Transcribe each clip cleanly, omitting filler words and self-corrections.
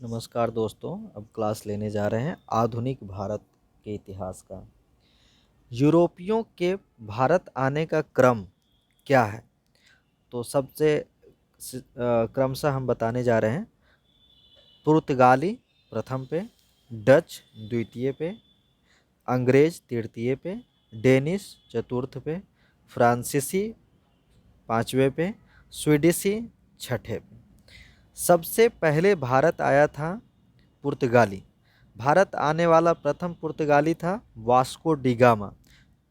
नमस्कार दोस्तों, अब क्लास लेने जा रहे हैं आधुनिक भारत के इतिहास का। यूरोपियों के भारत आने का क्रम क्या है? तो क्रमशः हम बताने जा रहे हैं। पुर्तगाली प्रथम पे, डच द्वितीय पे, अंग्रेज तृतीय पे, डेनिश चतुर्थ पे, फ्रांसीसी पाँचवें पे, स्वीडिशी छठे पे। सबसे पहले भारत आया था पुर्तगाली। भारत आने वाला प्रथम पुर्तगाली था वास्को डी गामा।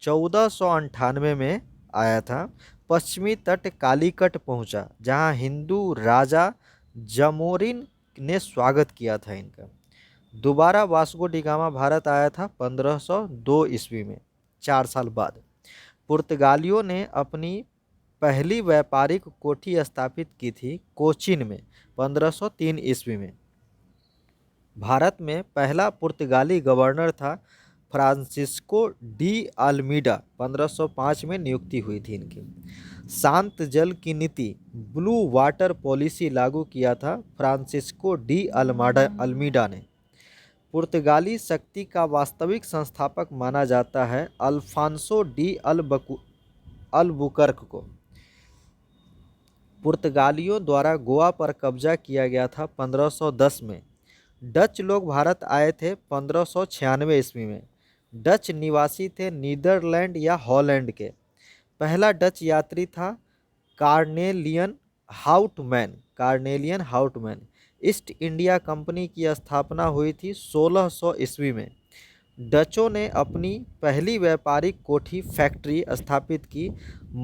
1498 में आया था। पश्चिमी तट कालीकट पहुंचा, जहां हिंदू राजा जमोरिन ने स्वागत किया था इनका। दोबारा वास्को डी गामा भारत आया था 1502 ईस्वी में, 4 साल बाद। पुर्तगालियों ने अपनी पहली व्यापारिक कोठी स्थापित की थी कोचीन में 1503 ईस्वी में। भारत में पहला पुर्तगाली गवर्नर था फ्रांसिस्को डी अल्मीडा। 1505 में नियुक्ति हुई थी इनकी। शांत जल की नीति ब्लू वाटर पॉलिसी लागू किया था फ्रांसिस्को डी अल्मीडा ने। पुर्तगाली शक्ति का वास्तविक संस्थापक माना जाता है अल्फांसो डी अल्बुकर्क को। पुर्तगालियों द्वारा गोवा पर कब्जा किया गया था 1510 में। डच लोग भारत आए थे 1596 ईस्वी में। डच निवासी थे नीदरलैंड या हॉलैंड के। पहला डच यात्री था carnelian Houtman. East India company की स्थापना हुई थी 1600 ईस्वी में। डचों ने अपनी पहली व्यापारिक कोठी फैक्ट्री स्थापित की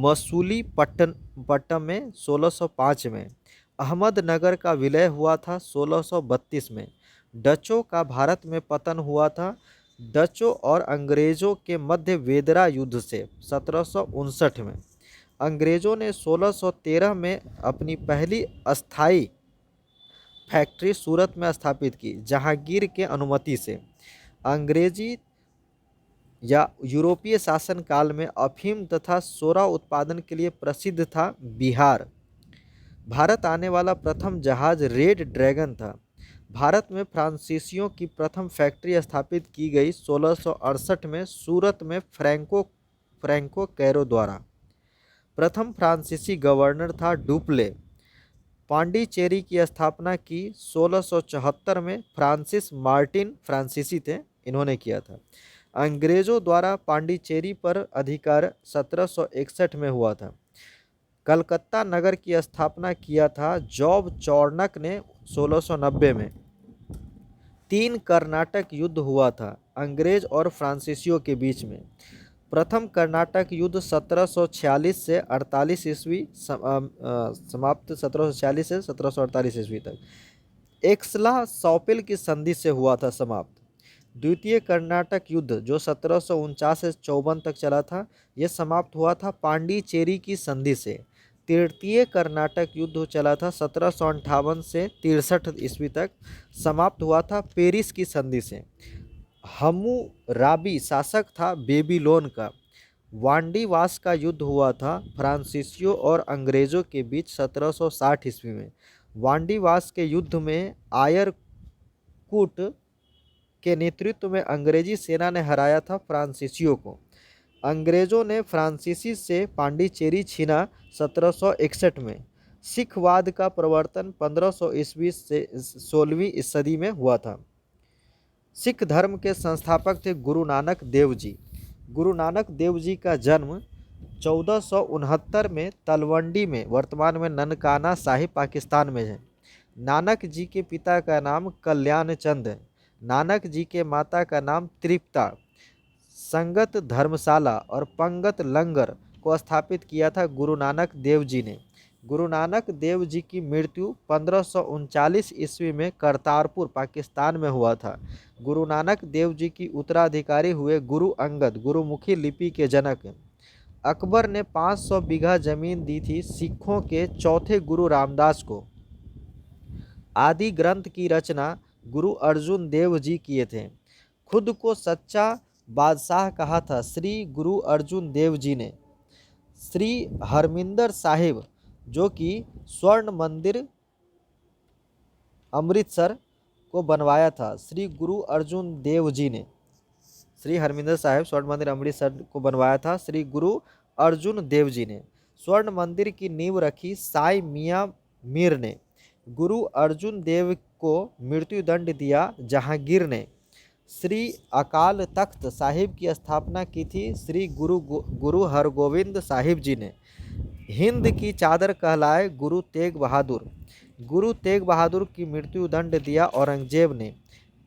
मसूलीपट्टनम में 1605 में। अहमदनगर का विलय हुआ था 1632 में। डचों का भारत में पतन हुआ था डचों और अंग्रेजों के मध्य वेदरा युद्ध से 1759 में। अंग्रेजों ने 1613 में अपनी पहली अस्थाई फैक्ट्री सूरत में स्थापित की, जहांगीर के अनुमति से। अंग्रेजी या यूरोपीय शासन काल में अफीम तथा सोरा उत्पादन के लिए प्रसिद्ध था बिहार। भारत आने वाला प्रथम जहाज रेड ड्रैगन था। भारत में फ्रांसीसियों की प्रथम फैक्ट्री स्थापित की गई 1668 में सूरत में फ्रैंको कैरो द्वारा। प्रथम फ्रांसीसी गवर्नर था डुप्ले। पांडिचेरी की स्थापना की 1674 में फ्रांसिस मार्टिन फ्रांसीसी थे, इन्होंने किया था। अंग्रेजों द्वारा पांडिचेरी पर अधिकार 1761 में हुआ था। कलकत्ता नगर की स्थापना किया था जॉब चौर्नक ने 1690 में। 3 कर्नाटक युद्ध हुआ था अंग्रेज और फ्रांसीसियों के बीच में। प्रथम कर्नाटक युद्ध 1746 से 48 ईस्वी समाप्त 1746 से 1748 ईस्वी तक एक्सला सॉपिल की संधि से हुआ था समाप्त। द्वितीय कर्नाटक युद्ध जो 1749 से 54 तक चला था, यह समाप्त हुआ था पांडिचेरी की संधि से। तृतीय कर्नाटक युद्ध चला था 1758 से 63 ईस्वी तक, समाप्त हुआ था पेरिस की संधि से। हम्मुराबी शासक था बेबीलोन का। वांडीवास का युद्ध हुआ था फ्रांसीसियों और अंग्रेजों के बीच 1760 ईस्वी में। वांडीवास के युद्ध में आयरकूट के नेतृत्व में अंग्रेजी सेना ने हराया था फ्रांसीसियों को। अंग्रेजों ने फ्रांसीसी से पांडिचेरी छीना 1761 में। सिखवाद का प्रवर्तन 1500 ईस्वी से 16वीं सदी में हुआ था। सिख धर्म के संस्थापक थे गुरु नानक देव जी। गुरु नानक देव जी का जन्म 1469 में तलवंडी में, वर्तमान में ननकाना साहिब पाकिस्तान में है। नानक जी के पिता का नाम कल्याण चंद है। नानक जी के माता का नाम तृप्ता। संगत धर्मशाला और पंगत लंगर को स्थापित किया था गुरु नानक देव जी ने। गुरु नानक देव जी की मृत्यु 1539 ईस्वी में करतारपुर पाकिस्तान में हुआ था। गुरु नानक देव जी की उत्तराधिकारी हुए गुरु अंगद गुरुमुखी लिपि के जनक। अकबर ने 500 बीघा जमीन दी थी सिखों के चौथे गुरु रामदास को। आदि ग्रंथ की रचना गुरु अर्जुन देव जी किए थे। खुद को सच्चा बादशाह कहा था श्री गुरु अर्जुन देव जी ने। श्री हरमिंदर साहिब, जो कि स्वर्ण मंदिर अमृतसर को बनवाया था? श्री गुरु अर्जुन देव जी ने। श्री हरमिंदर साहिब स्वर्ण मंदिर अमृतसर को बनवाया था श्री गुरु अर्जुन देव जी ने। स्वर्ण मंदिर की नींव रखी साई मियां मीर ने। गुरु अर्जुन देव को मृत्युदंड दिया जहांगीर ने। श्री अकाल तख्त साहिब की स्थापना की थी श्री गुरु हरगोविंद साहिब जी ने। हिंद की चादर कहलाए गुरु तेग बहादुर। गुरु तेग बहादुर की मृत्युदंड दिया औरंगजेब ने।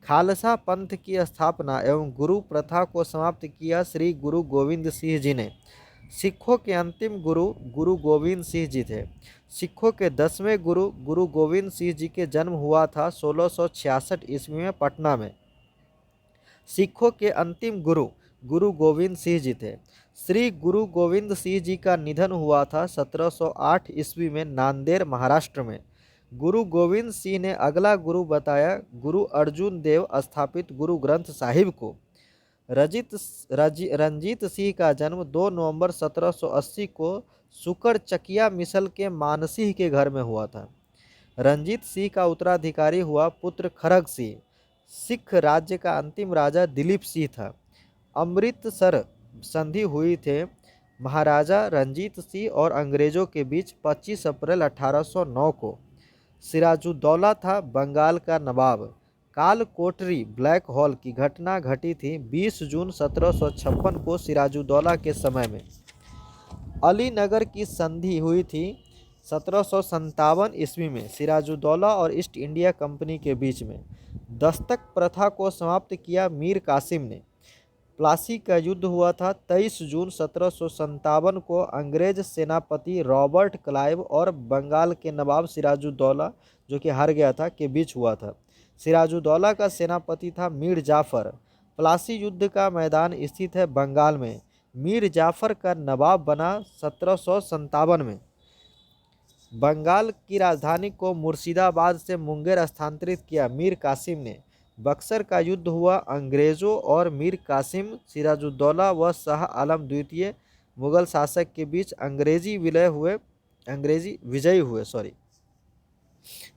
खालसा पंथ की स्थापना एवं गुरु प्रथा को समाप्त किया श्री गुरु गोविंद सिंह जी ने। सिखों के अंतिम गुरु गुरु गोविंद सिंह जी थे। सिखों के 10वें गुरु गुरु गोविंद सिंह जी के जन्म हुआ था 1666 ईस्वी में पटना में। सिखों के अंतिम गुरु गुरु गोविंद सिंह जी थे। श्री गुरु गोविंद सिंह जी का निधन हुआ था 1708 ईस्वी में नांदेड़ महाराष्ट्र में। गुरु गोविंद सिंह ने अगला गुरु बताया गुरु अर्जुन देव स्थापित गुरु ग्रंथ साहिब को। रंजीत सिंह का जन्म 2 नवंबर 1780 को सुकरचकिया मिसल के मानसिंह के घर में हुआ था। रंजीत सिंह का उत्तराधिकारी हुआ पुत्र खरग सिंह। सिख राज्य का अंतिम राजा दिलीप सिंह था। अमृतसर संधि हुई थे महाराजा रंजीत सिंह और अंग्रेजों के बीच 25 अप्रैल 1809 को। सिराजुद्दौला था बंगाल का नवाब। काल कोठरी ब्लैक होल की घटना घटी थी 20 जून 1756 को सिराजुद्दौला के समय में। अलीनगर की संधि हुई थी 1757 ईस्वी में सिराजुद्दौला और ईस्ट इंडिया कंपनी के बीच में। दस्तक प्रथा को समाप्त किया मीर कासिम ने। प्लासी का युद्ध हुआ था 23 जून 1757 को अंग्रेज सेनापति रॉबर्ट क्लाइव और बंगाल के नवाब सिराजुद्दौला जो कि हार गया था के बीच हुआ था। सिराजुद्दौला का सेनापति था मीर जाफर। प्लासी युद्ध का मैदान स्थित है बंगाल में। मीर जाफर का नवाब बना 1757 में। बंगाल की राजधानी को मुर्शिदाबाद से मुंगेर स्थानांतरित किया मीर कासिम ने। बक्सर का युद्ध हुआ अंग्रेजों और मीर कासिम सिराजुद्दौला व शाह आलम द्वितीय मुगल शासक के बीच अंग्रेजी विजयी हुए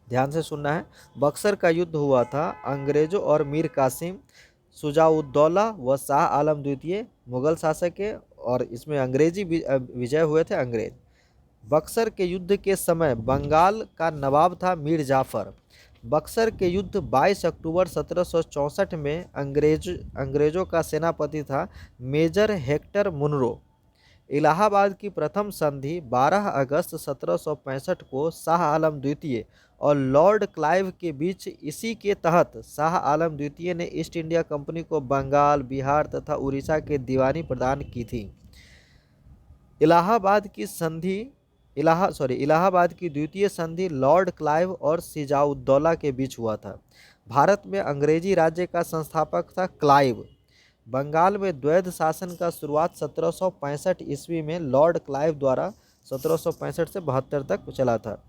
ध्यान से सुनना है। बक्सर का युद्ध हुआ था अंग्रेजों और मीर कासिम शुजाउद्दौला व शाह आलम द्वितीय मुगल शासक के और इसमें अंग्रेजी विजय हुए थे अंग्रेज। बक्सर के युद्ध के समय बंगाल का नवाब था मीर जाफर। बक्सर के युद्ध 22 अक्टूबर 1764 में अंग्रेजों का सेनापति था मेजर हेक्टर मुनरो। इलाहाबाद की प्रथम संधि 12 अगस्त 1765 को शाह आलम द्वितीय और लॉर्ड क्लाइव के बीच। इसी के तहत शाह आलम द्वितीय ने ईस्ट इंडिया कंपनी को बंगाल, बिहार तथा उड़ीसा के दीवानी प्रदान की थी। इलाहाबाद की द्वितीय संधि लॉर्ड क्लाइव और सिराजुद्दौला के बीच हुआ था। भारत में अंग्रेजी राज्य का संस्थापक था क्लाइव। बंगाल में द्वैध शासन का शुरुआत 1765 ईस्वी में लॉर्ड क्लाइव द्वारा 1765 से 72 तक चला था।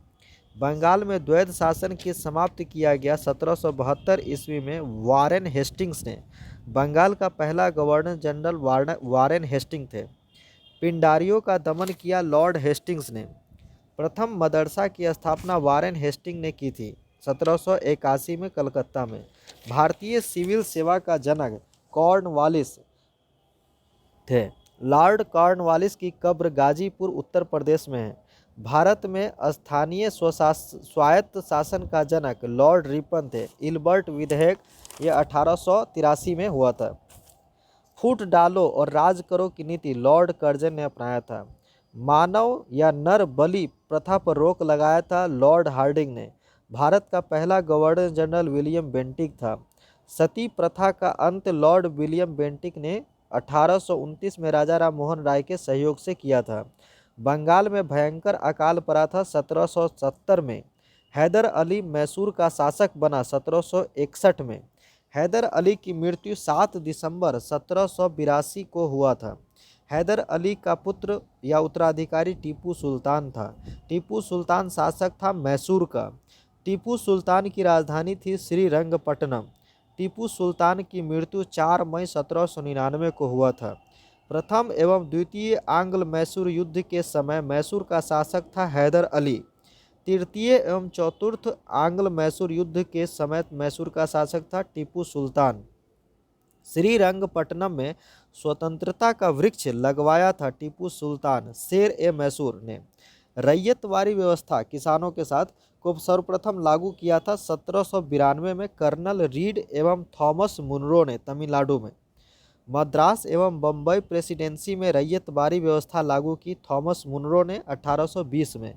बंगाल में द्वैध शासन की समाप्ति किया गया 1772 ईस्वी में वारेन हेस्टिंग्स ने। बंगाल का पहला गवर्नर जनरल वारेन हेस्टिंग्स थे। पिंडारियों का दमन किया लॉर्ड हेस्टिंग्स ने। प्रथम मदरसा की स्थापना वारेन हेस्टिंग्स ने की थी 1781 में कलकत्ता में। भारतीय सिविल सेवा का जनक कॉर्नवालिस थे। लॉर्ड कॉर्नवालिस की कब्र गाजीपुर उत्तर प्रदेश में है। भारत में स्थानीय स्वायत्त शासन का जनक लॉर्ड रिपन थे। इल्बर्ट विधेयक ये 1883 में हुआ था। फूट डालो और राज करो की नीति लॉर्ड कर्जन ने अपनाया था। मानव या नर बलि प्रथा पर रोक लगाया था लॉर्ड हार्डिंग ने। भारत का पहला गवर्नर जनरल विलियम बेंटिक था। सती प्रथा का अंत लॉर्ड विलियम बेंटिक ने 1829 में राजा राम मोहन राय के सहयोग से किया था। बंगाल में भयंकर अकाल पड़ा था 1770 में। हैदर अली मैसूर का शासक बना 1761 में। हैदर अली की मृत्यु 7 दिसंबर 1782 को हुआ था। हैदर अली का पुत्र या उत्तराधिकारी टीपू सुल्तान था। टीपू सुल्तान शासक था मैसूर का। टीपू सुल्तान की राजधानी थी श्रीरंगपट्टनम। टीपू सुल्तान की मृत्यु 4 मई 1799 को हुआ था। प्रथम एवं द्वितीय आंग्ल मैसूर युद्ध के समय मैसूर का शासक था हैदर अली। तृतीय एवं चतुर्थ आंग्ल मैसूर युद्ध के समय मैसूर का शासक था टीपू सुल्तान। श्रीरंगपट्टनम में स्वतंत्रता का वृक्ष लगवाया था टीपू सुल्तान शेर ए मैसूर ने। रैयतवारी व्यवस्था किसानों के साथ को सर्वप्रथम लागू किया था 1792 में कर्नल रीड एवं थॉमस मुनरो ने तमिलनाडु में। मद्रास एवं बम्बई प्रेसिडेंसी में रैयतवारी व्यवस्था लागू की थॉमस मुनरो ने 1820 में।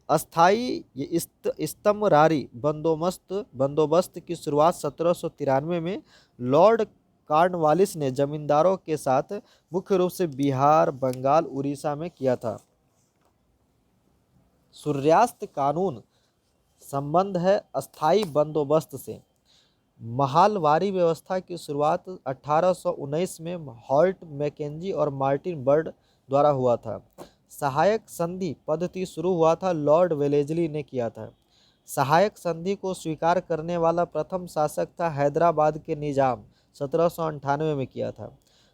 अस्थाई स्तमरारी बंदोबस्त की शुरुआत 1793 में लॉर्ड कॉर्नवालिस ने जमींदारों के साथ मुख्य रूप से बिहार, बंगाल, उड़ीसा में किया था। सूर्यास्त कानून संबंध है अस्थाई बंदोबस्त से। महालवारी व्यवस्था की शुरुआत 1819 में हॉल्ट, मैकेंजी और मार्टिन बर्ड द्वारा हुआ था। सहायक संधि पद्धति शुरू हुआ था लॉर्ड वेलेस्ली ने किया था। सहायक संधि को स्वीकार करने वाला प्रथम शासक था हैदराबाद के निजाम 1798 में किया था।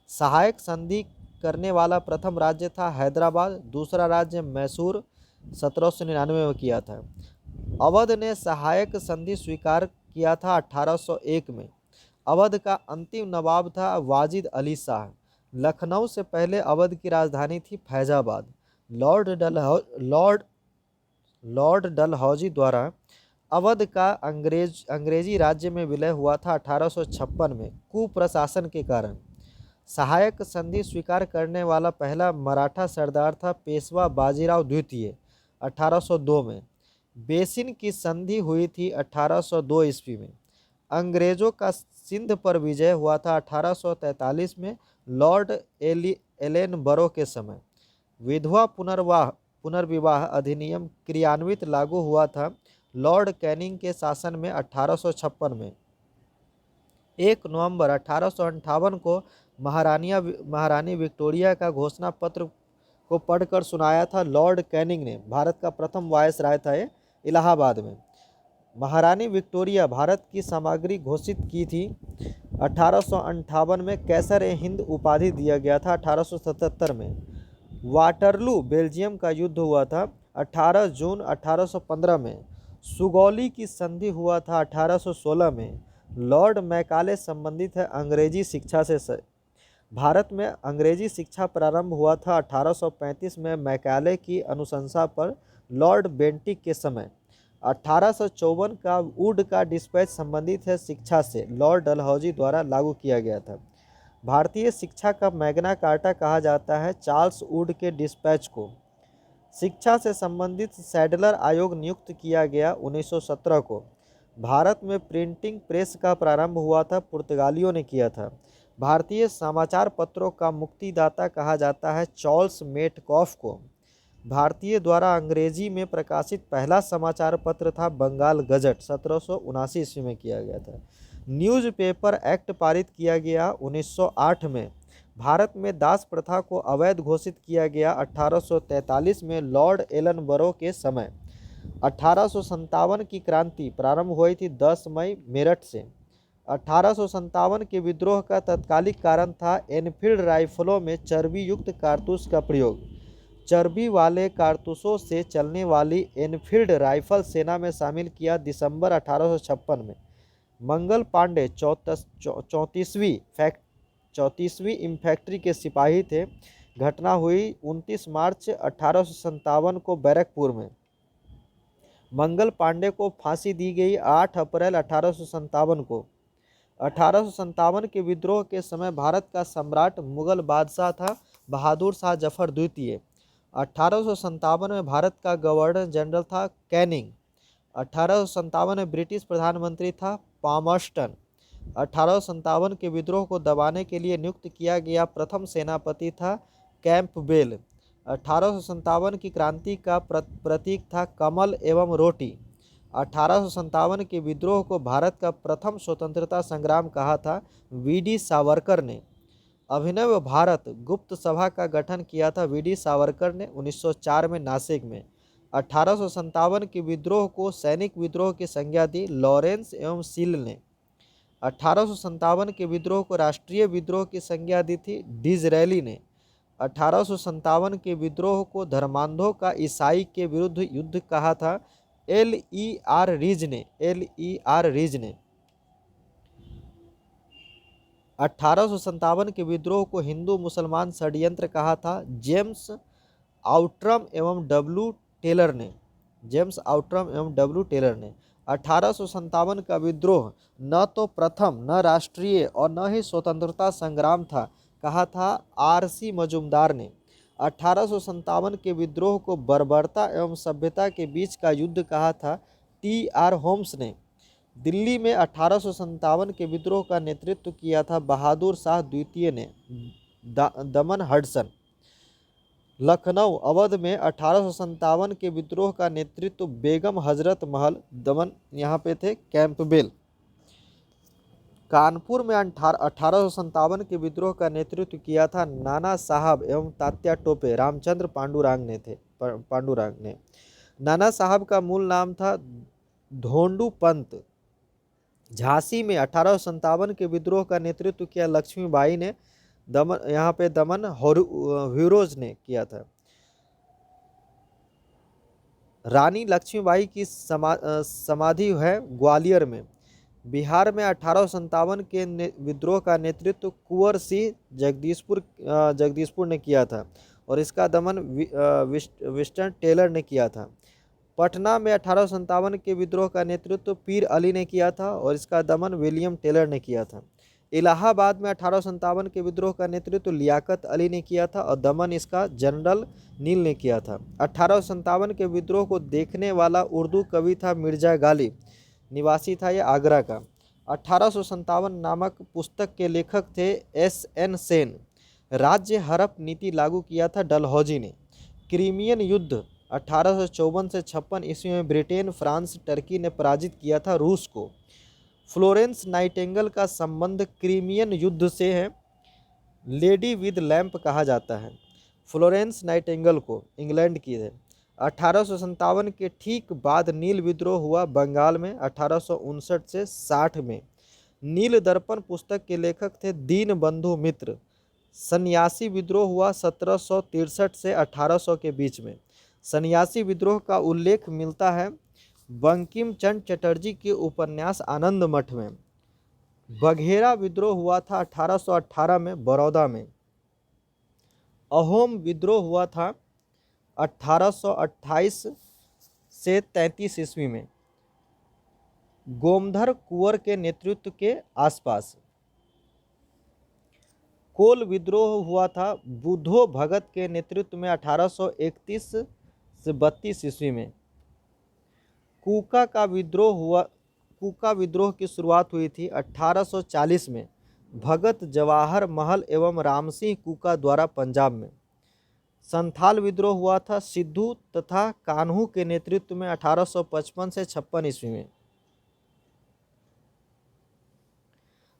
सहायक संधि करने वाला प्रथम राज्य था हैदराबाद, दूसरा राज्य मैसूर 1799 में किया था। अवध ने सहायक संधि स्वीकार किया था 1801 में। अवध का अंतिम नवाब था वाजिद अली शाह। लखनऊ से पहले अवध की राजधानी थी फैजाबाद। लॉर्ड डलहौजी द्वारा अवध का अंग्रेजी राज्य में विलय हुआ था 1856 में कुप्रशासन के कारण। सहायक संधि स्वीकार करने वाला पहला मराठा सरदार था पेशवा बाजीराव द्वितीय 1802 में। बेसिन की संधि हुई थी 1802 ईस्वी में। अंग्रेजों का सिंध पर विजय हुआ था 1843 में लॉर्ड एलेनबरो के समय। विधवा पुनर्विवाह अधिनियम क्रियान्वित लागू हुआ था लॉर्ड कैनिंग के शासन में 1856 में। 1 नवंबर 1858 को महारानी विक्टोरिया का घोषणा पत्र को पढ़कर सुनाया था लॉर्ड कैनिंग ने। भारत का प्रथम वायसराय था ये इलाहाबाद में। महारानी विक्टोरिया भारत की सामग्री घोषित की थी। 1858 में कैसर ए हिंद उपाधि दिया गया था। 1877 में वाटरलू बेल्जियम का युद्ध हुआ था 18 जून 1815 में। सुगौली की संधि हुआ था 1816 में। लॉर्ड मैकाले संबंधित है अंग्रेजी शिक्षा से। भारत में अंग्रेजी शिक्षा प्रारंभ हुआ था 1835 में मैकाले की अनुशंसा पर लॉर्ड बेंटिक के समय। 1854 का वुड का डिस्पैच संबंधित है शिक्षा से लॉर्ड डलहौजी द्वारा लागू किया गया था। भारतीय शिक्षा का मैग्ना कार्टा कहा जाता है चार्ल्स वुड के डिस्पैच को। शिक्षा से संबंधित सैडलर आयोग नियुक्त किया गया 1917 को। भारत में प्रिंटिंग प्रेस का प्रारंभ हुआ था पुर्तगालियों ने किया था। भारतीय समाचार पत्रों का मुक्तिदाता कहा जाता है चार्ल्स मेटकॉफ को। भारतीय द्वारा अंग्रेजी में प्रकाशित पहला समाचार पत्र था बंगाल गजट 1779 ईस्वी में किया गया था। न्यूज़पेपर एक्ट पारित किया गया 1908 में। भारत में दास प्रथा को अवैध घोषित किया गया 1843 में लॉर्ड एलनबरो के समय। 1857 की क्रांति प्रारंभ हुई थी 10 मई मेरठ से। 1857 के विद्रोह का तत्कालिक कारण था एनफील्ड राइफलों में चर्बी युक्त कारतूस का प्रयोग। चर्बी वाले कारतूसों से चलने वाली एनफील्ड राइफल सेना में शामिल किया दिसंबर 1856 में। मंगल पांडे 34वीं इंफैंट्री के सिपाही थे। घटना हुई 29 मार्च 1857 को बैरकपुर में। मंगल पांडे को फांसी दी गई 8 अप्रैल 1857 को। 1857 के विद्रोह के समय भारत का सम्राट मुगल बादशाह था बहादुर शाह जफर द्वितीय। 1857 में भारत का गवर्नर जनरल था कैनिंग। 1857 में ब्रिटिश प्रधानमंत्री था पामर्स्टन। 1857 के विद्रोह को दबाने के लिए नियुक्त किया गया प्रथम सेनापति था कैंपबेल। 1857 की क्रांति का प्रतीक था कमल एवं रोटी। 1857 के विद्रोह को भारत का प्रथम स्वतंत्रता संग्राम कहा था वीडी सावरकर ने। अभिनव भारत गुप्त सभा का गठन किया था वीडी सावरकर ने 1904 में नासिक में। 1857 के विद्रोह को सैनिक विद्रोह की संज्ञा दी लॉरेंस एवं सील ने। 1857 के विद्रोह को राष्ट्रीय विद्रोह की संज्ञा दी थी डिज़रेली ने। 1857 के विद्रोह को धर्मांधों का ईसाई के विरुद्ध युद्ध कहा था L.E.R. रीज ने 1857 के विद्रोह को हिंदू मुसलमान षड्यंत्र कहा था। जेम्स आउट्रम एवं डब्ल्यू टेलर ने 1857 का विद्रोह न तो प्रथम, न राष्ट्रीय और न ही स्वतंत्रता संग्राम था, कहा था R.C. मजूमदार ने। 1857 के विद्रोह को बर्बरता एवं सभ्यता के बीच का युद्ध कहा था T.R. होम्स ने। दिल्ली में 1857 के विद्रोह का नेतृत्व किया था बहादुर शाह द्वितीय ने। दमन हडसन। लखनऊ अवध में 1857 के विद्रोह का नेतृत्व बेगम हजरत महल दमन यहाँ पे थे कैंपबेल। कानपुर में 1857 के विद्रोह का नेतृत्व किया था नाना साहब एवं तात्या टोपे रामचंद्र पांडुरंग ने। नाना साहब का मूल नाम था धोंडू पंत। झांसी में 1857 के विद्रोह का नेतृत्व किया लक्ष्मीबाई ने। यहाँ पे दमन ह्यूरोज ने किया था। रानी लक्ष्मीबाई की समाधि है ग्वालियर में। बिहार में 1857 के विद्रोह का नेतृत्व कुंवर सिंह जगदीशपुर ने किया था और इसका दमन विस्टन टेलर ने किया था। पटना में 1857 के विद्रोह का नेतृत्व पीर अली ने किया था और इसका दमन विलियम टेलर ने किया था। इलाहाबाद में 1857 के विद्रोह का नेतृत्व लियाकत अली ने किया था और दमन इसका जनरल नील ने किया था। 1857 के विद्रोह को देखने वाला उर्दू कवि था मिर्जा गालिब, निवासी था ये आगरा का। 1857 नामक पुस्तक के लेखक थे S.N. सेन। राज्य हड़प नीति लागू किया था डलहौजी ने। क्रीमियन युद्ध 1854 से 56 ईस्वी में ब्रिटेन, फ्रांस, टर्की ने पराजित किया था रूस को। फ्लोरेंस नाइटिंगेल का संबंध क्रीमियन युद्ध से है। लेडी विद लैंप कहा जाता है फ्लोरेंस नाइटिंगेल को, इंग्लैंड की है। 1857 के ठीक बाद नील विद्रोह हुआ बंगाल में 1859 से 60 में। नील दर्पण पुस्तक के लेखक थे दीन बंधु मित्र। सन्यासी विद्रोह हुआ 1763 से 1800 के बीच में। सन्यासी विद्रोह का उल्लेख मिलता है बंकिम चंद्र चटर्जी के उपन्यास आनंद मठ में। बघेरा विद्रोह हुआ था 1818 में बड़ौदा में। अहोम विद्रोह हुआ था 1828 से 33 ईस्वी में गोमधर कुंवर के नेतृत्व के आसपास। कोल विद्रोह हुआ था बुद्धो भगत के नेतृत्व में 1831 से 32 ईस्वी में। कूका विद्रोह की शुरुआत हुई थी 1840 में भगत जवाहर महल एवं रामसिंह कूका द्वारा पंजाब में। संथाल विद्रोह हुआ था सिद्धू तथा कान्हू के नेतृत्व में 1855 से 56 ईस्वी में।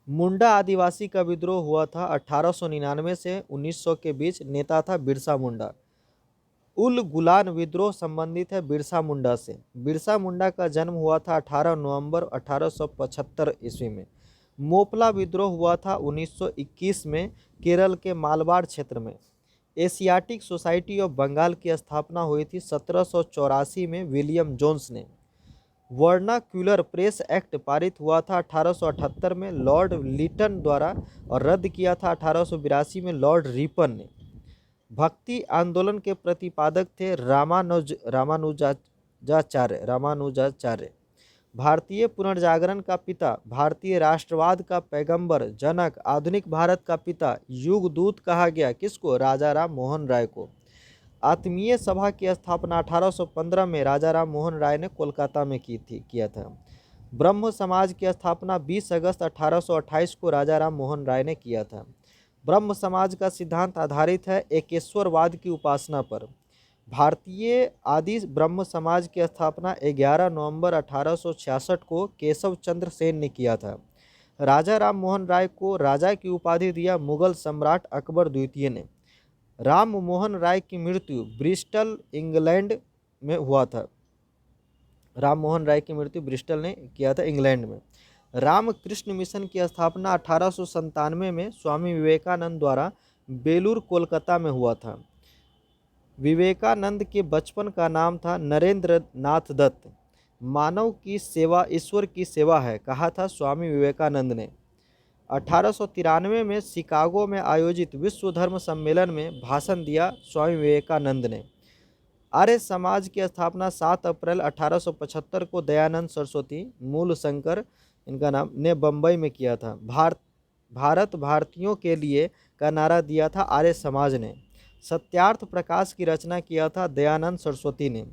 मुंडा आदिवासी का विद्रोह हुआ था 1899 से 1900 के बीच। नेता था बिरसा मुंडा। उल गुलान विद्रोह संबंधित है बिरसा मुंडा से। बिरसा मुंडा का जन्म हुआ था 18 नवंबर 1875 ईस्वी में। मोपला विद्रोह हुआ था 1921 में केरल के मालवाड़ क्षेत्र में। एशियाटिक सोसाइटी ऑफ बंगाल की स्थापना हुई थी 1784 में विलियम जोन्स ने। वर्नाक्यूलर प्रेस एक्ट पारित हुआ था 1878 में लॉर्ड लिटन द्वारा और रद्द किया था 1882 में लॉर्ड रिपन ने। भक्ति आंदोलन के प्रतिपादक थे रामानुजाचार्य। भारतीय पुनर्जागरण का पिता, भारतीय राष्ट्रवाद का पैगंबर, जनक, आधुनिक भारत का पिता, युगदूत कहा गया किसको? राजा राम मोहन राय को। आत्मीय सभा की स्थापना 1815 में राजा राम मोहन राय ने कोलकाता में किया था। ब्रह्म समाज की स्थापना 20 अगस्त 1828 को राजा राम मोहन राय ने किया था। ब्रह्म समाज का सिद्धांत आधारित है एकेश्वरवाद की उपासना पर। भारतीय आदि ब्रह्म समाज की स्थापना 11 नवंबर 1866 को केशव चंद्र सेन ने किया था। राजा राम मोहन राय को राजा की उपाधि दिया मुगल सम्राट अकबर द्वितीय ने। राम मोहन राय की मृत्यु ब्रिस्टल, इंग्लैंड में हुआ था। राम मोहन राय की मृत्यु ब्रिस्टल ने किया था, इंग्लैंड में। रामकृष्ण मिशन की स्थापना 1897 में स्वामी विवेकानंद द्वारा बेलूर, कोलकाता में हुआ था। विवेकानंद के बचपन का नाम था नरेंद्र नाथ दत्त। मानव की सेवा ईश्वर की सेवा है, कहा था स्वामी विवेकानंद ने। 1893 में शिकागो में आयोजित विश्व धर्म सम्मेलन में भाषण दिया स्वामी विवेकानंद ने। आर्य समाज की स्थापना 7 अप्रैल 1875 को दयानंद सरस्वती मूल शंकर इनका नाम ने बम्बई में किया था। भारत भारतीयों के लिए का नारा दिया था आर्य समाज ने। सत्यार्थ प्रकाश की रचना किया था दयानंद सरस्वती ने।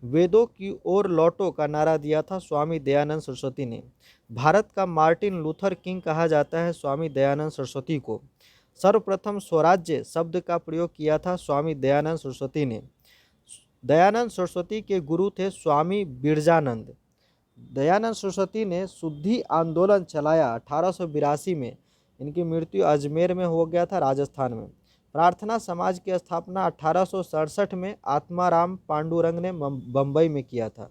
वेदों की ओर लौटो का नारा दिया था स्वामी दयानंद सरस्वती ने। भारत का मार्टिन लूथर किंग कहा जाता है स्वामी दयानंद सरस्वती को। सर्वप्रथम स्वराज्य शब्द का प्रयोग किया था स्वामी दयानंद सरस्वती ने। दयानंद सरस्वती के गुरु थे स्वामी बिरजानंद। दयानंद सरस्वती ने शुद्धि आंदोलन चलाया 1882 में। इनकी मृत्यु अजमेर में हो गया था, राजस्थान में। प्रार्थना समाज की स्थापना 1867 में आत्माराम पांडुरंग ने बम्बई में किया था।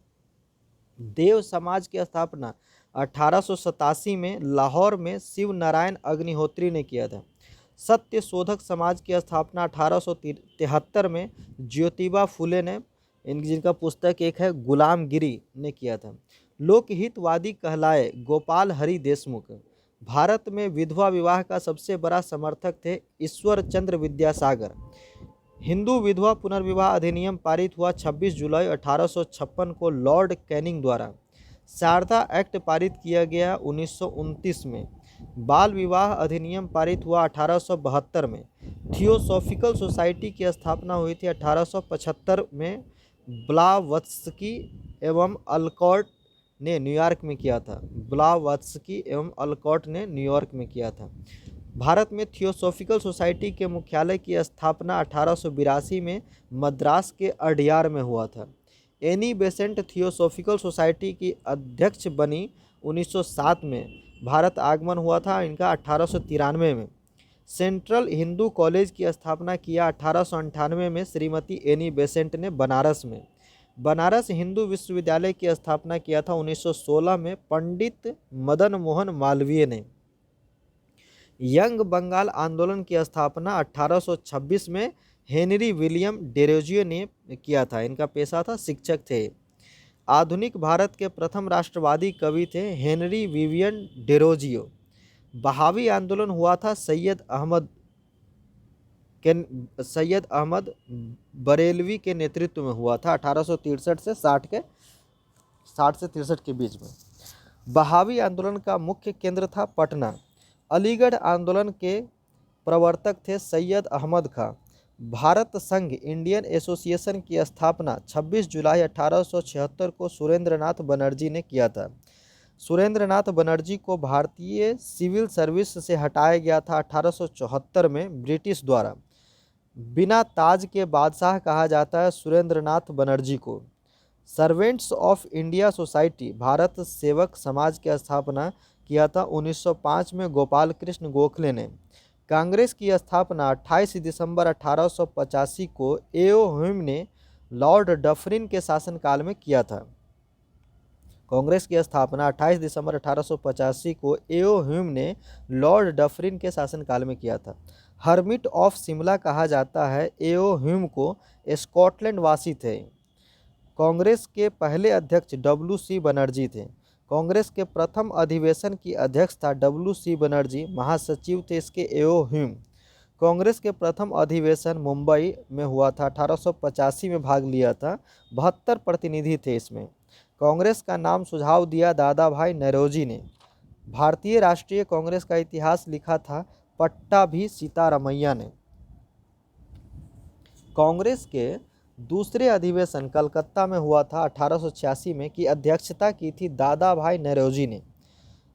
देव समाज की स्थापना 1887 में लाहौर में शिव नारायण अग्निहोत्री ने किया था। सत्य शोधक समाज की स्थापना 1873 में ज्योतिबा फुले ने, जिनका पुस्तक एक है गुलामगिरी, ने किया था। लोकहितवादी कहलाए गोपाल हरि देशमुख। भारत में विधवा विवाह का सबसे बड़ा समर्थक थे ईश्वर चंद्र विद्यासागर। हिंदू विधवा पुनर्विवाह अधिनियम पारित हुआ 26 जुलाई 1856 को लॉर्ड कैनिंग द्वारा। शारदा एक्ट पारित किया गया 1929 में। बाल विवाह अधिनियम पारित हुआ 1872 में। थियोसॉफिकल सोसाइटी की स्थापना हुई थी 1875 में। ब्लावत्स्की एवं अल्कॉट ने न्यूयॉर्क में किया था। ब्लावत्स्की एवं अल्कॉट ने न्यूयॉर्क में किया था। भारत में थियोसॉफिकल सोसाइटी के मुख्यालय की स्थापना 1882 में मद्रास के अडयार में हुआ था। एनी बेसेंट थियोसॉफिकल सोसाइटी की अध्यक्ष बनी 1907 में। भारत आगमन हुआ था इनका 1893 में। सेंट्रल हिंदू कॉलेज की स्थापना किया 1898 में श्रीमती एनी बेसेंट ने बनारस में। बनारस हिंदू विश्वविद्यालय की स्थापना किया था 1916 में पंडित मदन मोहन मालवीय ने। यंग बंगाल आंदोलन की स्थापना 1826 में हेनरी विलियम डेरोजियो ने किया था। इनका पेशा था, शिक्षक थे। आधुनिक भारत के प्रथम राष्ट्रवादी कवि थे हेनरी विवियन डेरोजियो। बहावी आंदोलन हुआ था सैयद अहमद बरेलवी के नेतृत्व में हुआ था 1863 से 60 से 63 के बीच में। बहावी आंदोलन का मुख्य केंद्र था पटना। अलीगढ़ आंदोलन के प्रवर्तक थे सैयद अहमद खां। भारत संघ इंडियन एसोसिएशन की स्थापना 26 जुलाई 1876 को सुरेंद्रनाथ बनर्जी ने किया था। सुरेंद्रनाथ बनर्जी को भारतीय सिविल सर्विस से हटाया गया था 1874 में ब्रिटिश द्वारा। बिना ताज के बादशाह कहा जाता है सुरेंद्रनाथ बनर्जी को। Servants of India society Bharat सेवक समाज की स्थापना किया था 1905 में गोपाल कृष्ण गोखले ने। कांग्रेस की स्थापना 28 दिसंबर 1885 को एओ ह्यूम ने लॉर्ड डफरिन के शासनकाल में किया था। कांग्रेस की स्थापना 28 दिसंबर 1885 को एओ ह्यूम ने लॉर्ड डफरिन के शासनकाल में किया था। हर्मिट ऑफ शिमला कहा जाता है एओ ह्यूम को। स्कॉटलैंड वासी थे। कांग्रेस के पहले अध्यक्ष डब्ल्यू.सी. बनर्जी थे। कांग्रेस के प्रथम अधिवेशन की अध्यक्ष था डब्ल्यू.सी. बनर्जी। महासचिव थे इसके एओ ह्यूम। कांग्रेस के प्रथम अधिवेशन मुंबई में हुआ था 1885 में भाग लिया था। 72 प्रतिनिधि थे इसमें। कांग्रेस का नाम सुझाव दिया दादा भाई नौरोजी ने। भारतीय राष्ट्रीय कांग्रेस का इतिहास लिखा था पट्टाभी सीतारामैया ने। कांग्रेस के दूसरे अधिवेशन कलकत्ता में हुआ था 1886 में की अध्यक्षता की थी दादा भाई नौरोजी ने।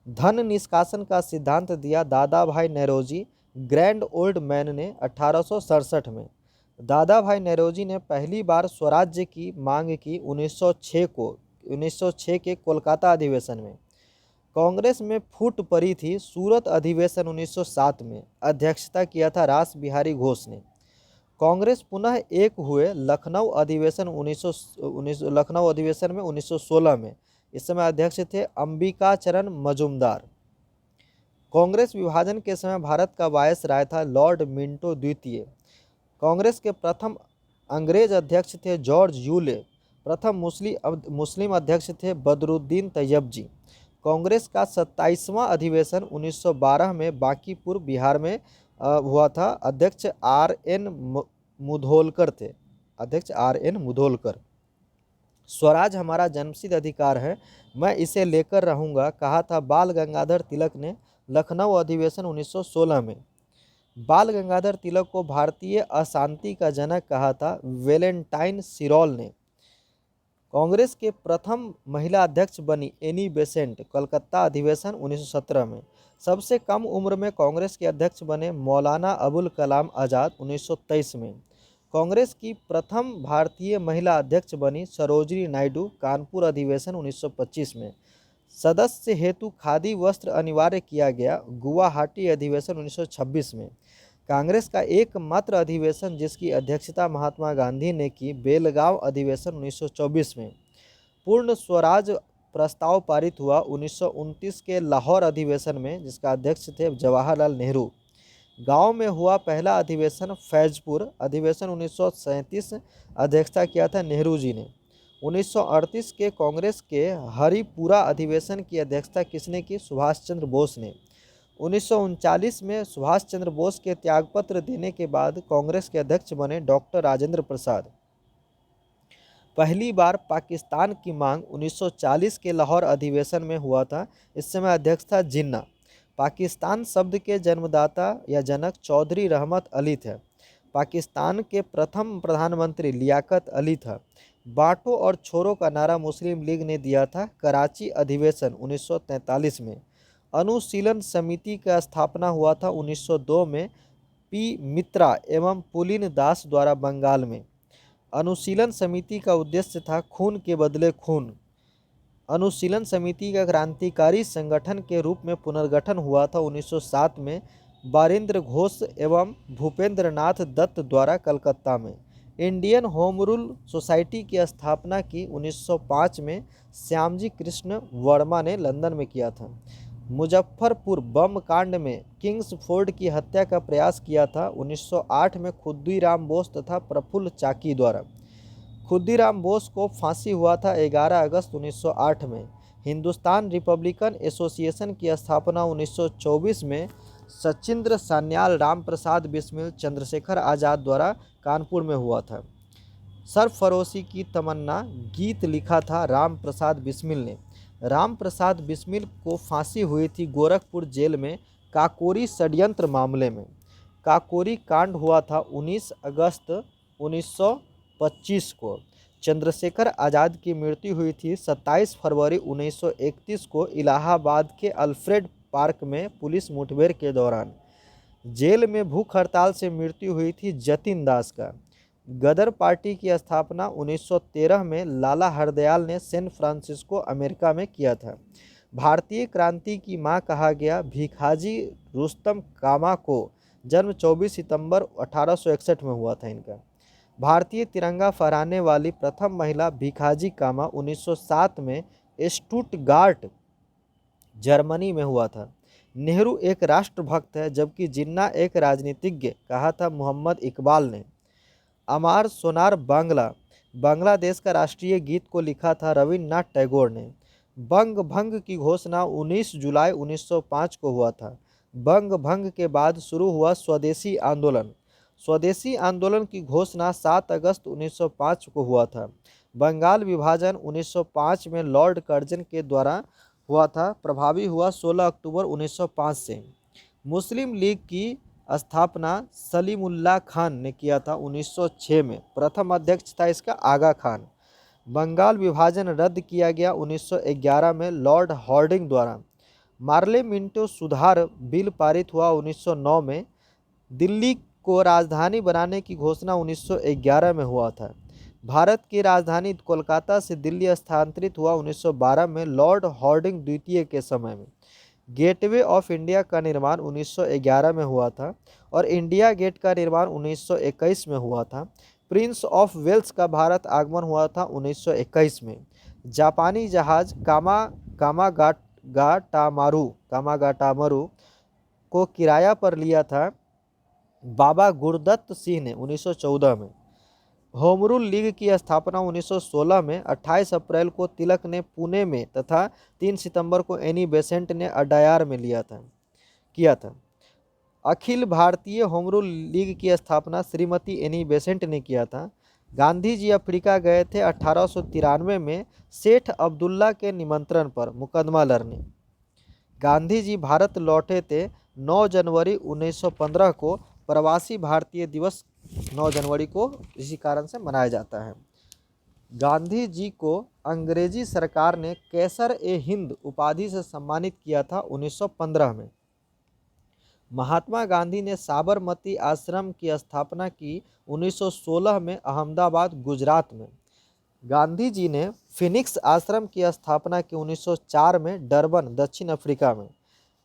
धन निष्कासन का सिद्धांत दिया दादा भाई नौरोजी ग्रैंड ओल्ड मैन ने 1867 में। दादा भाई नौरोजी ने पहली बार स्वराज्य की मांग की 1906 के कोलकाता अधिवेशन में। कांग्रेस में फूट पड़ी थी सूरत अधिवेशन 1907 में। अध्यक्षता किया था रास बिहारी घोष ने। कांग्रेस पुनः एक हुए लखनऊ अधिवेशन लखनऊ अधिवेशन में 1916 में। इस समय अध्यक्ष थे अंबिकाचरण मजुमदार। कांग्रेस विभाजन के समय भारत का वायसराय था लॉर्ड मिंटो द्वितीय। कांग्रेस के प्रथम अंग्रेज अध्यक्ष थे जॉर्ज यूले। प्रथम मुस्लिम अध्यक्ष थे बदरुद्दीन तैयब जी। कांग्रेस का 27वां अधिवेशन 1912 में बांकीपुर बिहार में हुआ था। अध्यक्ष मुधोलकर थे। अध्यक्ष मुधोलकर। स्वराज हमारा जन्मसिद्ध अधिकार है, मैं इसे लेकर रहूंगा, कहा था बाल गंगाधर तिलक ने लखनऊ अधिवेशन 1916 में। बाल गंगाधर तिलक को भारतीय अशांति का जनक कहा था वेलेंटाइन सिरोल ने। कांग्रेस के प्रथम महिला अध्यक्ष बनी एनी बेसेंट, कलकत्ता अधिवेशन 1917 में। सबसे कम उम्र में कांग्रेस के अध्यक्ष बने मौलाना अबुल कलाम आज़ाद 1923 में। कांग्रेस की प्रथम भारतीय महिला अध्यक्ष बनी सरोजिनी नायडू, कानपुर अधिवेशन 1925 में। सदस्य हेतु खादी वस्त्र अनिवार्य किया गया, गुवाहाटी अधिवेशन 1926 में। कांग्रेस का एकमात्र अधिवेशन जिसकी अध्यक्षता महात्मा गांधी ने की, बेलगांव अधिवेशन 1924 में। पूर्ण स्वराज प्रस्ताव पारित हुआ 1929 के लाहौर अधिवेशन में, जिसका अध्यक्ष थे जवाहरलाल नेहरू। गांव में हुआ पहला अधिवेशन फैजपुर अधिवेशन 1937, अध्यक्षता किया था नेहरू जी ने। 1938 के कांग्रेस के हरिपुरा अधिवेशन की अध्यक्षता किसने की? सुभाष चंद्र बोस ने। 1939 में सुभाष चंद्र बोस के त्यागपत्र देने के बाद कांग्रेस के अध्यक्ष बने डॉक्टर राजेंद्र प्रसाद। पहली बार पाकिस्तान की मांग 1940 के लाहौर अधिवेशन में हुआ था। इस समय अध्यक्ष था जिन्ना। पाकिस्तान शब्द के जन्मदाता या जनक चौधरी रहमत अली थे। पाकिस्तान के प्रथम प्रधानमंत्री लियाकत अली था। बांटो और छोड़ो का नारा मुस्लिम लीग ने दिया था कराची अधिवेशन 1943 में। अनुशीलन समिति का स्थापना हुआ था 1902 में पी मित्रा एवं पुलिन दास द्वारा बंगाल में। अनुशीलन समिति का उद्देश्य था खून के बदले खून। अनुशीलन समिति का क्रांतिकारी संगठन के रूप में पुनर्गठन हुआ था 1907 में बारिंद्र घोष एवं भूपेंद्र नाथ दत्त द्वारा कलकत्ता में। इंडियन होम रूल सोसाइटी की स्थापना की 1905 में श्यामजी कृष्ण वर्मा ने लंदन में किया था। मुजफ्फरपुर बम कांड में किंग्सफोर्ड की हत्या का प्रयास किया था 1908 में खुद्दीराम बोस तथा प्रफुल्ल चाकी द्वारा। खुद्दीराम बोस को फांसी हुआ था 11 अगस्त 1908 में। हिंदुस्तान रिपब्लिकन एसोसिएशन की स्थापना 1924 में सचिंद्र सान्याल, राम प्रसाद बिस्मिल, चंद्रशेखर आज़ाद द्वारा कानपुर में हुआ था। सरफरोशी की तमन्ना गीत लिखा था राम प्रसाद बिस्मिल ने। राम प्रसाद बिस्मिल को फांसी हुई थी गोरखपुर जेल में काकोरी षड्यंत्र मामले में। काकोरी कांड हुआ था 19 अगस्त 1925 को। चंद्रशेखर आज़ाद की मृत्यु हुई थी 27 फरवरी 1931 को इलाहाबाद के अल्फ्रेड पार्क में पुलिस मुठभेड़ के दौरान। जेल में भूख हड़ताल से मृत्यु हुई थी जतिन दास का। गदर पार्टी की स्थापना 1913 में लाला हरदयाल ने सैन फ्रांसिस्को अमेरिका में किया था। भारतीय क्रांति की मां कहा गया भिखाजी रुस्तम कामा को जन्म 24 सितंबर 1861 में हुआ था इनका। भारतीय तिरंगा फहराने वाली प्रथम महिला भिखाजी कामा 1907 में स्टुटगार्ट जर्मनी में हुआ था। नेहरू एक राष्ट्रभक्त है जबकि जिन्ना एक राजनीतिज्ञ, कहा था मोहम्मद इकबाल ने। अमार सोनार बांग्ला, बांग्लादेश का राष्ट्रीय गीत को लिखा था रविन्द्रनाथ टैगोर ने। बंग भंग की घोषणा 19 जुलाई 1905 को हुआ था। बंग भंग के बाद शुरू हुआ स्वदेशी आंदोलन। स्वदेशी आंदोलन की घोषणा 7 अगस्त 1905 को हुआ था। बंगाल विभाजन 1905 में लॉर्ड कर्जन के द्वारा हुआ था, प्रभावी हुआ 16 अक्टूबर 1905 से। मुस्लिम लीग की स्थापना सलीमुल्लाह खान ने किया था 1906 में। प्रथम अध्यक्ष था इसका आगा खान। बंगाल विभाजन रद्द किया गया 1911 में लॉर्ड हॉर्डिंग द्वारा। मार्ले मिंटो सुधार बिल पारित हुआ 1909 में। दिल्ली को राजधानी बनाने की घोषणा 1911 में हुआ था। भारत की राजधानी कोलकाता से दिल्ली स्थानांतरित हुआ 1912 में लॉर्ड हॉर्डिंग द्वितीय के समय में। गेटवे ऑफ इंडिया का निर्माण 1911 में हुआ था और इंडिया गेट का निर्माण 1921 में हुआ था। प्रिंस ऑफ वेल्स का भारत आगमन हुआ था 1921 में। जापानी जहाज कामागाटामारू को किराया पर लिया था बाबा गुरदत्त सिंह ने 1914 में। होम रूल लीग की स्थापना 1916 में 28 अप्रैल को तिलक ने पुणे में तथा 3 सितंबर को एनी बेसेंट ने अडायार में किया था। Akhil Bharatiya home rule league की स्थापना श्रीमती एनी बेसेंट ने किया था। गांधी जी अफ्रीका गए थे 1893 में सेठ अब्दुल्ला के निमंत्रण पर मुकदमा लड़ने। गांधी जी भारत लौटे थे 9 जनवरी 1915 को। प्रवासी भारतीय दिवस 9 जनवरी को इसी कारण से मनाया जाता है। गांधी जी को अंग्रेजी सरकार ने कैसर ए हिंद उपाधि से सम्मानित किया था 1915 में। महात्मा गांधी ने साबरमती आश्रम की स्थापना की 1916 में अहमदाबाद, गुजरात में। गांधी जी ने फिनिक्स आश्रम की स्थापना की 1904 में डरबन, दक्षिण अफ्रीका में।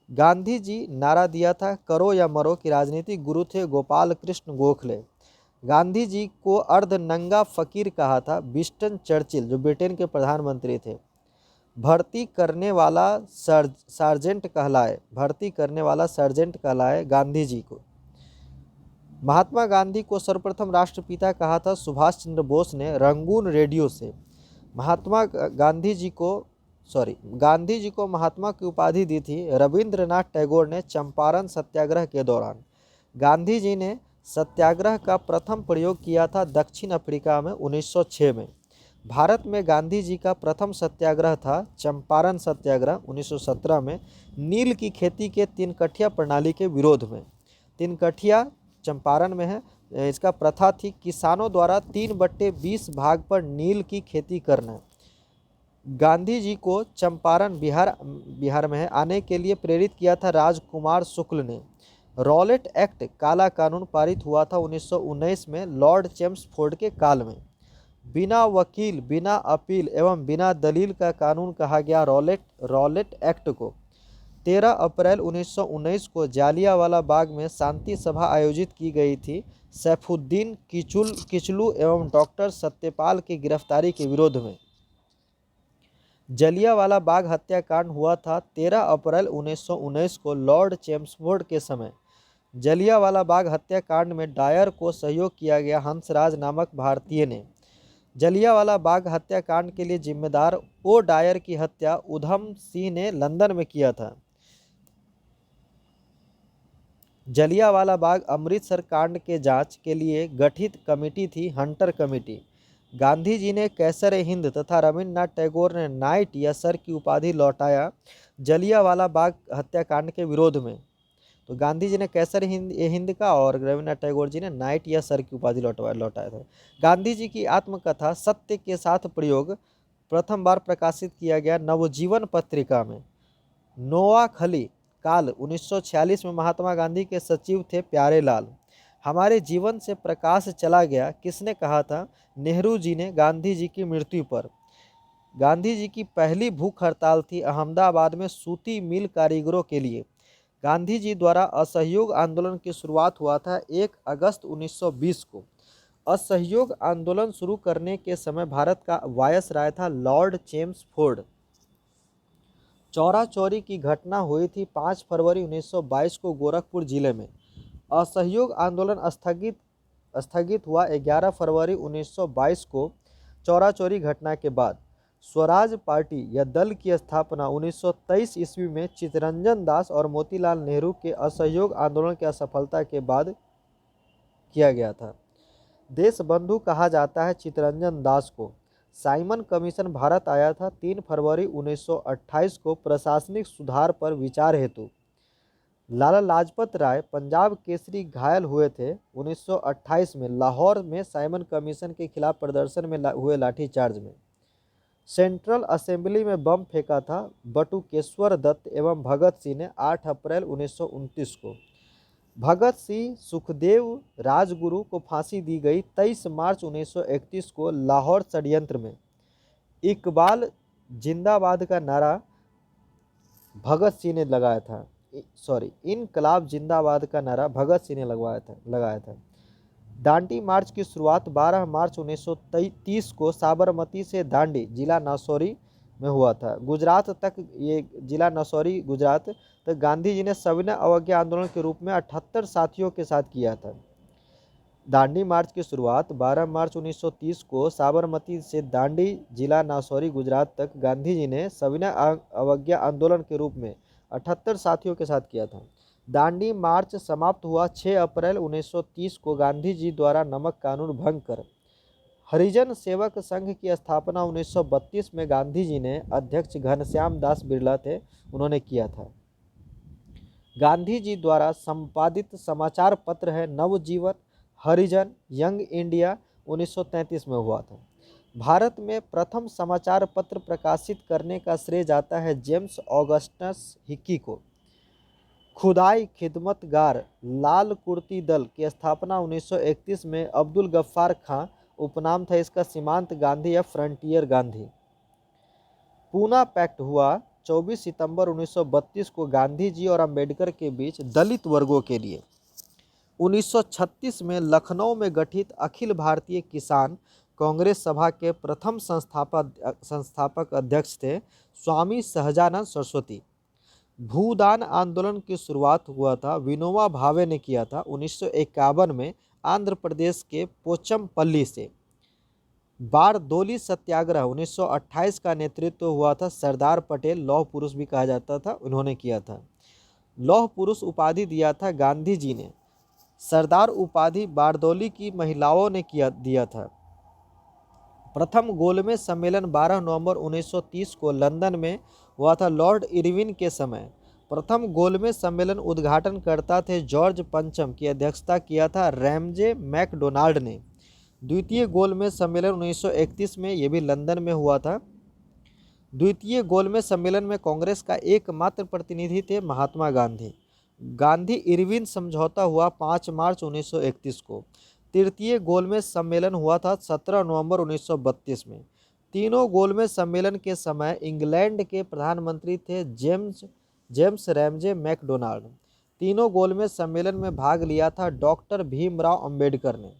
गांधी जी नारा दिया था करो या मरो कि राजनीतिक गुरु थे गोपाल कृष्ण गोखले। गांधी जी को अर्धनंगा फकीर कहा था विंस्टन चर्चिल, जो ब्रिटेन के प्रधानमंत्री थे। भर्ती करने वाला सर्जेंट कहलाए गांधी जी को। महात्मा गांधी को सर्वप्रथम राष्ट्रपिता कहा था सुभाष चंद्र बोस ने रंगून रेडियो से। गांधी जी को महात्मा की उपाधि दी थी रविंद्रनाथ टैगोर ने चंपारण सत्याग्रह के दौरान। गांधी जी ने सत्याग्रह का प्रथम प्रयोग किया था दक्षिण अफ्रीका में 1906 में। भारत में गांधी जी का प्रथम सत्याग्रह था चंपारण सत्याग्रह 1917 में नील की खेती के 3 कठिया प्रणाली के विरोध में। 3 कठिया चंपारण में है। इसका प्रथा थी किसानों द्वारा 3/20 भाग पर नील की खेती करना। गांधी जी को चंपारण बिहार में है आने के लिए प्रेरित किया था राजकुमार शुक्ल ने। रॉलेट एक्ट काला कानून पारित हुआ था 1919 में लॉर्ड चेम्सफोर्ड के काल में। बिना वकील, बिना अपील एवं बिना दलील का कानून कहा गया रॉलेट एक्ट को। 13 अप्रैल 1919 को जालियांवाला बाग में शांति सभा आयोजित की गई थी सैफुद्दीन किचलू एवं डॉक्टर सत्यपाल की गिरफ्तारी के विरोध में। जलियांवाला बाग हत्याकांड हुआ था 13 अप्रैल 1919 को लॉर्ड चेम्सफोर्ड के समय। जलियांवाला बाग हत्याकांड में डायर को सहयोग किया गया हंसराज नामक भारतीय ने। जलियांवाला बाग हत्याकांड के लिए जिम्मेदार ओ डायर की हत्या उधम सिंह ने लंदन में किया था। जलियांवाला बाग अमृतसर कांड के जांच के लिए गठित कमेटी थी हंटर कमेटी। गांधी जी ने कैसर ए हिंद तथा रविन्द्रनाथ टैगोर ने नाइट या सर की उपाधि लौटाया जलियांवाला बाग हत्याकांड के विरोध में। तो गांधी जी ने कैसर ए हिंद का और रविन्द्रनाथ टैगोर जी ने नाइट या सर की उपाधि लौटाया था। गांधी जी की आत्मकथा सत्य के साथ प्रयोग प्रथम बार प्रकाशित किया गया नवजीवन पत्रिका में। नोआ खली काल 1946 में महात्मा गांधी के सचिव थे प्यारेलाल। हमारे जीवन से प्रकाश चला गया किसने कहा था? नेहरू जी ने गांधी जी की मृत्यु पर। गांधी जी की पहली भूख हड़ताल थी अहमदाबाद में सूती मिल कारीगरों के लिए। गांधी जी द्वारा असहयोग आंदोलन की शुरुआत हुआ था 1 अगस्त 1920 को। असहयोग आंदोलन शुरू करने के समय भारत का वायसराय था लॉर्ड चेम्सफोर्ड। चौरा चौरी की घटना हुई थी 5 फरवरी 1922 को गोरखपुर जिले में। असहयोग आंदोलन स्थगित हुआ 11 फरवरी 1922 को चौरा चौरी घटना के बाद। स्वराज पार्टी या दल की स्थापना 1923 ईस्वी में चित्तरंजन दास और मोतीलाल नेहरू के असहयोग आंदोलन की असफलता के बाद किया गया था। देशबंधु कहा जाता है चित्तरंजन दास को। साइमन कमीशन भारत आया था 3 फरवरी 1928 को प्रशासनिक सुधार पर विचार हेतु। लाला लाजपत राय पंजाब केसरी घायल हुए थे 1928 में लाहौर में साइमन कमीशन के खिलाफ प्रदर्शन में हुए लाठीचार्ज में। सेंट्रल असेंबली में बम फेंका था बटुकेश्वर दत्त एवं भगत सिंह ने 8 अप्रैल 1929 को। भगत सिंह सुखदेव राजगुरु को फांसी दी गई 23 मार्च 1931 को लाहौर षड्यंत्र में। इकबाल जिंदाबाद का नारा भगत सिंह ने लगाया था। इनकलाब जिंदाबाद का नारा भगत सिंह ने लगाया था। दांडी मार्च की शुरुआत 12 मार्च 1930 को साबरमती से दांडी जिला नौशेरा में हुआ था। गुजरात तक ये जिला नौशेरा गुजरात तक गांधी जी ने सविनय अवज्ञा आंदोलन के रूप में 78 साथियों के साथ किया था। दांडी मार्च की शुरुआत 12 मार्च 1930 को साबरमती से दांडी जिला नासौरी गुजरात तक गांधी जी ने सविनय अवज्ञा आंदोलन के रूप में 78 साथियों के साथ किया था। दांडी मार्च समाप्त हुआ 6 अप्रैल 1930 को गांधी जी द्वारा नमक कानून भंग कर हरिजन सेवक संघ की स्थापना 1932 में गांधी जी ने अध्यक्ष घनश्याम दास बिरला थे, उन्होंने किया था। गांधी जी द्वारा संपादित समाचार पत्र है नवजीवन, हरिजन, यंग इंडिया 1933 में हुआ था। भारत में प्रथम समाचार पत्र प्रकाशित करने का श्रेय जाता है जेम्स ऑगस्टस हिक्की को। खुदाई खिदमतगार लाल कुर्ती दल की स्थापना 1931 में अब्दुल गफ्फार खां उपनाम था इसका, सीमांत गांधी या फ्रंटियर गांधी। पूना पैक्ट हुआ 24 सितंबर 1932 को गांधी जी और अंबेडकर के बीच दलित वर्गों के लिए। 1936 में लखनऊ में गठित अखिल भारतीय किसान कांग्रेस सभा के प्रथम संस्थापक अध्यक्ष थे स्वामी सहजानंद सरस्वती। भूदान आंदोलन की शुरुआत हुआ था विनोबा भावे ने किया था 1951 में आंध्र प्रदेश के पोचमपल्ली से। बारदोली सत्याग्रह 1928 का नेतृत्व हुआ था सरदार पटेल, लौह पुरुष भी कहा जाता था, उन्होंने किया था। लौह पुरुष उपाधि दिया था गांधी जी ने। सरदार उपाधि बारदोली की महिलाओं ने दिया था। प्रथम गोलमेज सम्मेलन 12 नवंबर 1930 को लंदन में हुआ था लॉर्ड इरविन के समय। प्रथम गोलमेज सम्मेलन उद्घाटनकर्ता थे जॉर्ज पंचम की अध्यक्षता किया था रैमजे मैकडोनाल्ड ने। द्वितीय गोलमेज सम्मेलन 1931 में ये भी लंदन में हुआ था। द्वितीय गोलमेज सम्मेलन में कांग्रेस का एकमात्र प्रतिनिधि थे महात्मा गांधी। गांधी इरविन समझौता हुआ 5 मार्च 1931 को। तृतीय गोलमेज सम्मेलन हुआ था 17 नवंबर 1932 में। तीनों गोलमेज सम्मेलन के समय इंग्लैंड के प्रधानमंत्री थे जेम्स रैमजे मैकडोनाल्ड। तीनों गोलमेज सम्मेलन में भाग लिया था डॉक्टर भीमराव अंबेडकर ने।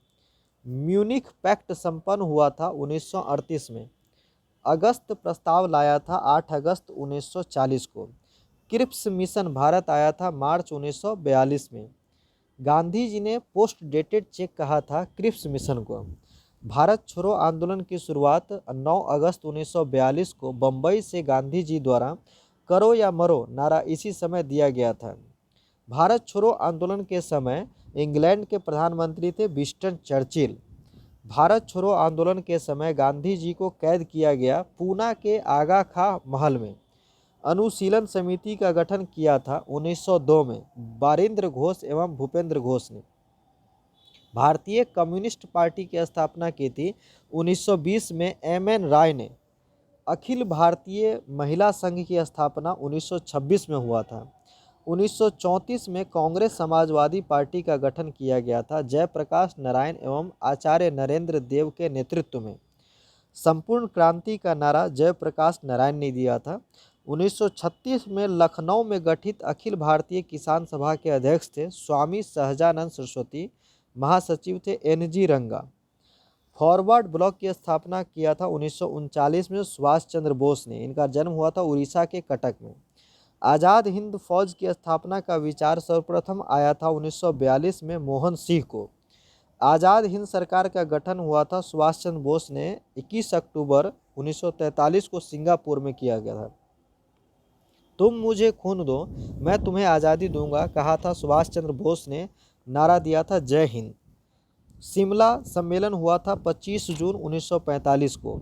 म्यूनिख पैक्ट संपन्न हुआ था 1938 में। अगस्त प्रस्ताव लाया था 8 अगस्त 1940 को। क्रिप्स मिशन भारत आया था मार्च 1942 में। गांधी जी ने पोस्ट डेटेड चेक कहा था क्रिप्स मिशन को। भारत छोड़ो आंदोलन की शुरुआत 9 अगस्त 1942 को बम्बई से गांधी जी द्वारा करो या मरो नारा इसी समय दिया गया था। भारत छोड़ो आंदोलन के समय इंग्लैंड के प्रधानमंत्री थे विंस्टन चर्चिल। भारत छोड़ो आंदोलन के समय गांधी जी को कैद किया गया पूना के आगा खां महल में। अनुशीलन समिति का गठन किया था 1902 में बारिंद्र घोष एवं भूपेंद्र घोष ने। भारतीय कम्युनिस्ट पार्टी की स्थापना की थी 1920 में एम.एन. राय ने। अखिल भारतीय महिला संघ की स्थापना 1926 में हुआ था। 1934 में कांग्रेस समाजवादी पार्टी का गठन किया गया था जयप्रकाश नारायण एवं आचार्य नरेंद्र देव के नेतृत्व में। संपूर्ण क्रांति का नारा जयप्रकाश नारायण ने दिया था। 1936 में लखनऊ में गठित अखिल भारतीय किसान सभा के अध्यक्ष थे स्वामी सहजानंद सरस्वती। महासचिव थे एन.जी. रंगा। फॉरवर्ड ब्लॉक की स्थापना किया था 1939 में सुभाष चंद्र बोस ने। इनका जन्म हुआ था उड़ीसा के कटक में। आज़ाद हिंद फौज की स्थापना का विचार सर्वप्रथम आया था 1942 में मोहन सिंह को। आज़ाद हिंद सरकार का गठन हुआ था सुभाष चंद्र बोस ने 21 अक्टूबर 1943 को सिंगापुर में किया गया था। तुम मुझे खून दो मैं तुम्हें आज़ादी दूंगा कहा था सुभाष चंद्र बोस ने। नारा दिया था जय हिंद। शिमला सम्मेलन हुआ था 25 जून 1945 को।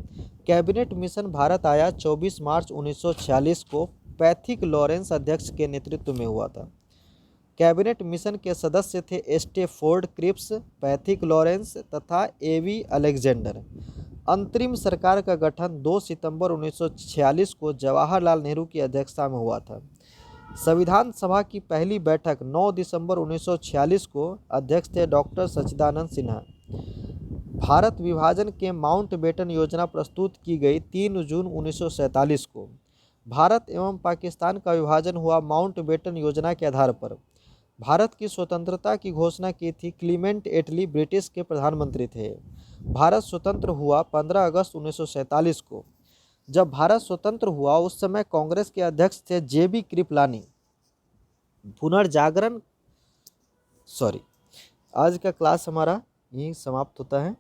कैबिनेट मिशन भारत आया 24 मार्च 1946 को पैथिक लॉरेंस अध्यक्ष के नेतृत्व में हुआ था। कैबिनेट मिशन के सदस्य थे स्टेफोर्ड क्रिप्स, पैथिक लॉरेंस तथा ए.वी. अलेक्जेंडर। अंतरिम सरकार का गठन 2 सितंबर 1946 को जवाहरलाल नेहरू की अध्यक्षता में हुआ था। संविधान सभा की पहली बैठक 9 दिसंबर 1946 को, अध्यक्ष थे डॉक्टर सच्चिदानंद सिन्हा। भारत विभाजन के माउंटबेटन योजना प्रस्तुत की गई 3 जून 1947 को। भारत एवं पाकिस्तान का विभाजन हुआ माउंटबेटन योजना के आधार पर। भारत की स्वतंत्रता की घोषणा की थी क्लीमेंट एटली, ब्रिटिश के प्रधानमंत्री थे। भारत स्वतंत्र हुआ 15 अगस्त 1947 को। जब भारत स्वतंत्र हुआ उस समय कांग्रेस के अध्यक्ष थे जे.बी. कृपलानी। पुनर्जागरण आज का क्लास हमारा यहीं समाप्त होता है।